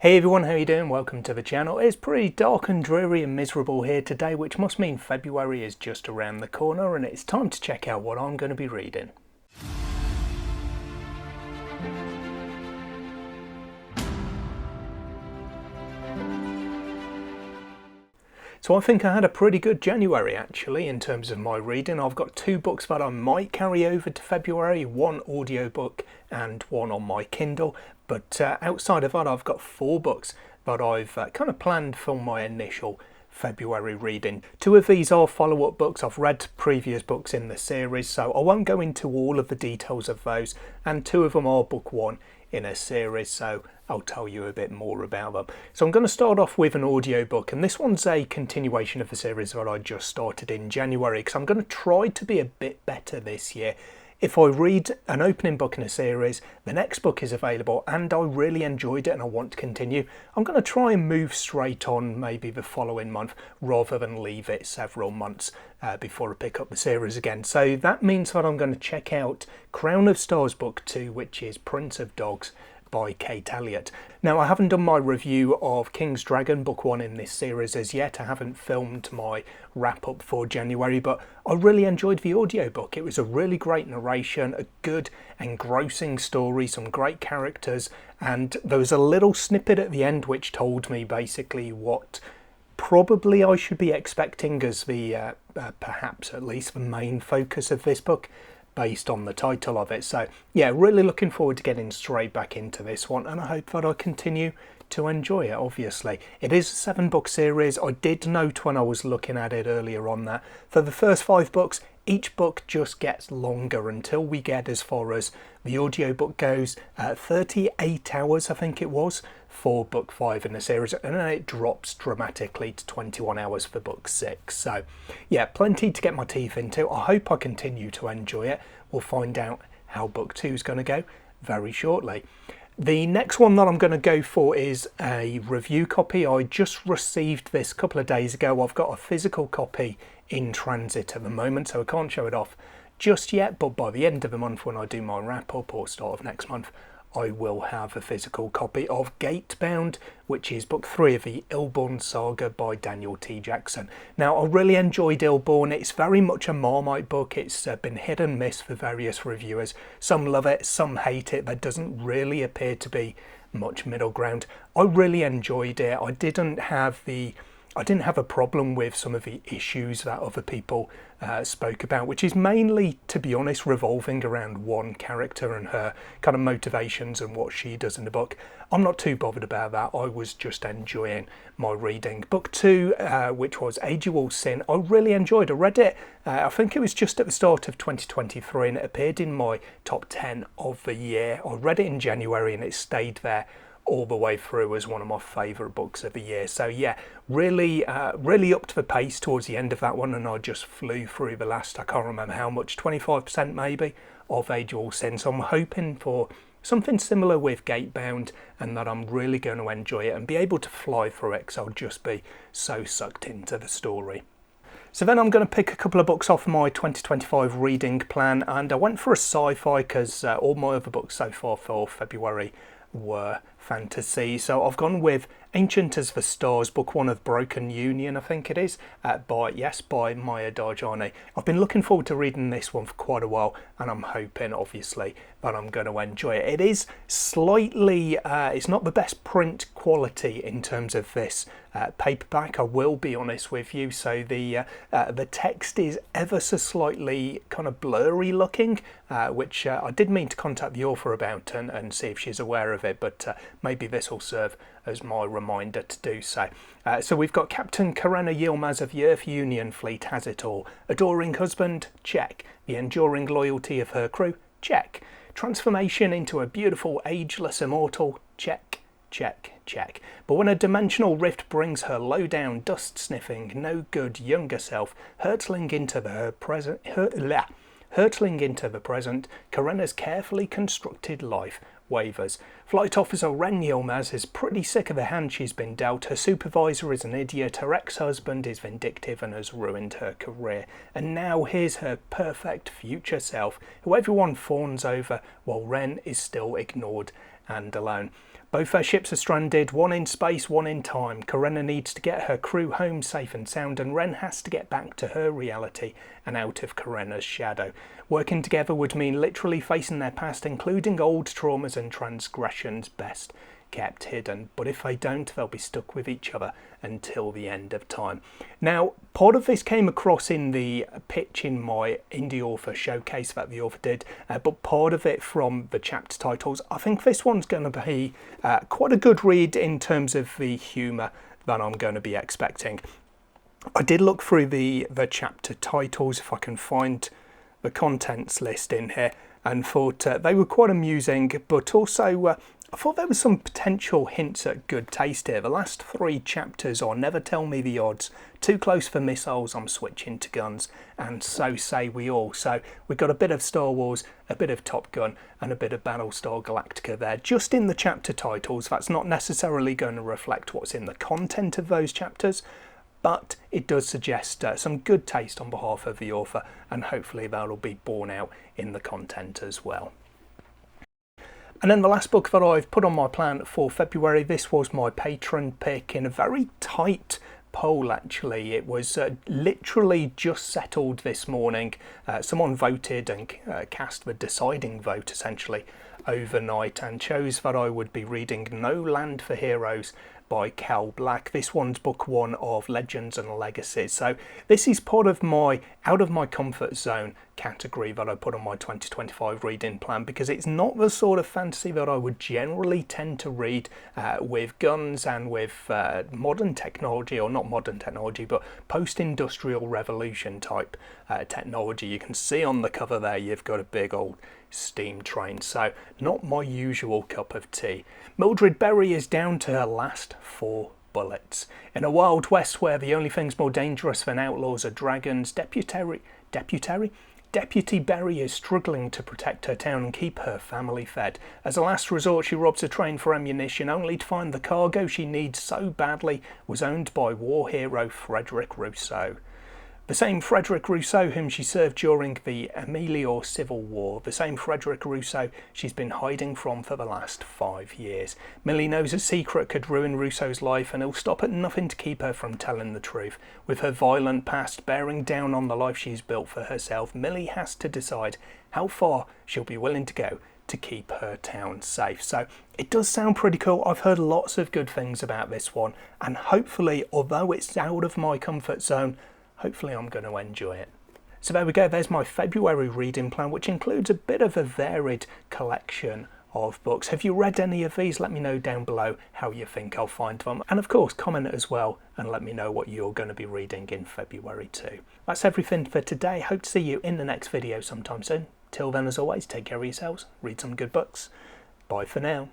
Hey everyone, how you doing? Welcome to the channel. It's pretty dark and dreary and miserable here today, which must mean February is just around the corner and it's time to check out what I'm going to be reading. So I think I had a pretty good January actually in terms of my reading. I've got two books that I might carry over to February, one audiobook and one on my Kindle. But outside of that, I've got four books that I've kind of planned for my initial February reading. Two of these are follow-up books. I've read previous books in the series, so I won't go into all of the details of those. And two of them are book one in a series, so I'll tell you a bit more about them. So I'm going to start off with an audiobook, and this one's a continuation of the series that I just started in January, because I'm going to try to be a bit better this year. If I read an opening book in a series, the next book is available and I really enjoyed it and I want to continue, I'm going to try and move straight on maybe the following month rather than leave it several months before I pick up the series again. So that means that I'm going to check out Crown of Stars Book 2, which is Prince of Dogs by Kate Elliott. Now, I haven't done my review of King's Dragon Book 1 in this series as yet. I haven't filmed my wrap-up for January, but I really enjoyed the audiobook. It was a really great narration, a good, engrossing story, some great characters, and there was a little snippet at the end which told me basically what probably I should be expecting as the, perhaps at least the main focus of this book, based on the title of it. So yeah, really looking forward to getting straight back into this one, and I hope that I continue to enjoy it. Obviously it is a 7-book series. I did note when I was looking at it earlier on that for the first 5 books each book just gets longer until we get as far as the audiobook goes, 38 hours I think it was for book 5 in the series, and then it drops dramatically to 21 hours for book 6. So yeah, plenty to get my teeth into. I hope I continue to enjoy it. We'll find out how book 2 is going to go very shortly. The next one that I'm going to go for is a review copy. I just received this a couple of days ago. I've got a physical copy in transit at the moment, so I can't show it off just yet, but by the end of the month when I do my wrap up, or start of next month, I will have a physical copy of Gatebound, which is book 3 of the Illborn saga by Daniel T. Jackson. Now, I really enjoyed Illborn. It's very much a Marmite book. It's been hit and miss for various reviewers. Some love it, some hate it. There doesn't really appear to be much middle ground. I really enjoyed it. I didn't have a problem with some of the issues that other people spoke about, which is mainly, to be honest, revolving around one character and her kind of motivations and what she does in the book. I'm not too bothered about that. I was just enjoying my reading. Book 2, which was Age You All Sin, I really enjoyed. I read it, I think it was just at the start of 2023, and it appeared in my top 10 of the year. I read it in January and it stayed there all the way through as one of my favourite books of the year. So yeah, really up to the pace towards the end of that one, and I just flew through the last, I can't remember how much, 25% maybe of Age You All Sin. So I'm hoping for something similar with Gatebound, and that I'm really going to enjoy it and be able to fly through it because I'll just be so sucked into the story. So then I'm going to pick a couple of books off my 2025 reading plan, and I went for a sci-fi because all my other books so far for February were fantasy. So I've gone with Ancient as the Stars, book 1 of Broken Union, I think it is, by Maya Darjani. I've been looking forward to reading this one for quite a while, and I'm hoping obviously that I'm going to enjoy it. It is slightly, it's not the best print quality in terms of this paperback, I will be honest with you. So the text is ever so slightly kind of blurry looking, which I did mean to contact the author about and see if she's aware of it, but maybe this will serve as my reminder to do so. So we've got Captain Karenna Yilmaz of the Earth Union Fleet has it all. Adoring husband? Check. The enduring loyalty of her crew? Check. Transformation into a beautiful, ageless immortal? Check, check, check. But when a dimensional rift brings her low-down, dust-sniffing, no-good younger self hurtling into the present, Karenna's carefully constructed life wavers. Flight Officer Ren Yilmaz is pretty sick of the hand she's been dealt. Her supervisor is an idiot, her ex-husband is vindictive and has ruined her career. And now here's her perfect future self, who everyone fawns over while Ren is still ignored and alone. Both their ships are stranded, one in space, one in time. Karenna needs to get her crew home safe and sound, and Ren has to get back to her reality and out of Karenna's shadow. Working together would mean literally facing their past, including old traumas and transgressions best kept hidden, but if they don't, they'll be stuck with each other until the end of time. Now, part of this came across in the pitch in my indie author showcase that the author did, but part of it from the chapter titles. I think this one's going to be quite a good read in terms of the humour that I'm going to be expecting. I did look through the chapter titles, if I can find the contents list in here, and thought they were quite amusing, but also I thought there was some potential hints at good taste here. The last 3 chapters are Never Tell Me the Odds, Too Close for Missiles, I'm Switching to Guns, and So Say We All. So we've got a bit of Star Wars, a bit of Top Gun, and a bit of Battlestar Galactica there, just in the chapter titles. That's not necessarily going to reflect what's in the content of those chapters, but it does suggest some good taste on behalf of the author, and hopefully that'll be borne out in the content as well. And then the last book that I've put on my plan for February, this was my patron pick in a very tight poll actually. It was literally just settled this morning. Someone voted and cast the deciding vote essentially overnight and chose that I would be reading No Land for Heroes by Cal Black. This one's book 1 of Legends and Legacies. So this is part of my out of my comfort zone category that I put on my 2025 reading plan, because it's not the sort of fantasy that I would generally tend to read with guns and with modern technology, or not modern technology, but post-industrial revolution type technology. You can see on the cover there you've got a big old steam train, so not my usual cup of tea. Mildred Berry is down to her last 4 bullets. In a wild west where the only things more dangerous than outlaws are dragons, Deputy Berry is struggling to protect her town and keep her family fed. As a last resort, she robs a train for ammunition, only to find the cargo she needs so badly was owned by war hero Frederick Rousseau. The same Frederick Rousseau whom she served during the Emilior Civil War, the same Frederick Rousseau she's been hiding from for the last 5 years. Millie knows a secret could ruin Rousseau's life, and he'll stop at nothing to keep her from telling the truth. With her violent past bearing down on the life she's built for herself, Millie has to decide how far she'll be willing to go to keep her town safe. So it does sound pretty cool. I've heard lots of good things about this one, and hopefully, although it's out of my comfort zone, hopefully I'm going to enjoy it. So there we go, there's my February reading plan, which includes a bit of a varied collection of books. Have you read any of these? Let me know down below how you think I'll find them. And of course, comment as well and let me know what you're going to be reading in February too. That's everything for today. Hope to see you in the next video sometime soon. Till then, as always, take care of yourselves, read some good books. Bye for now.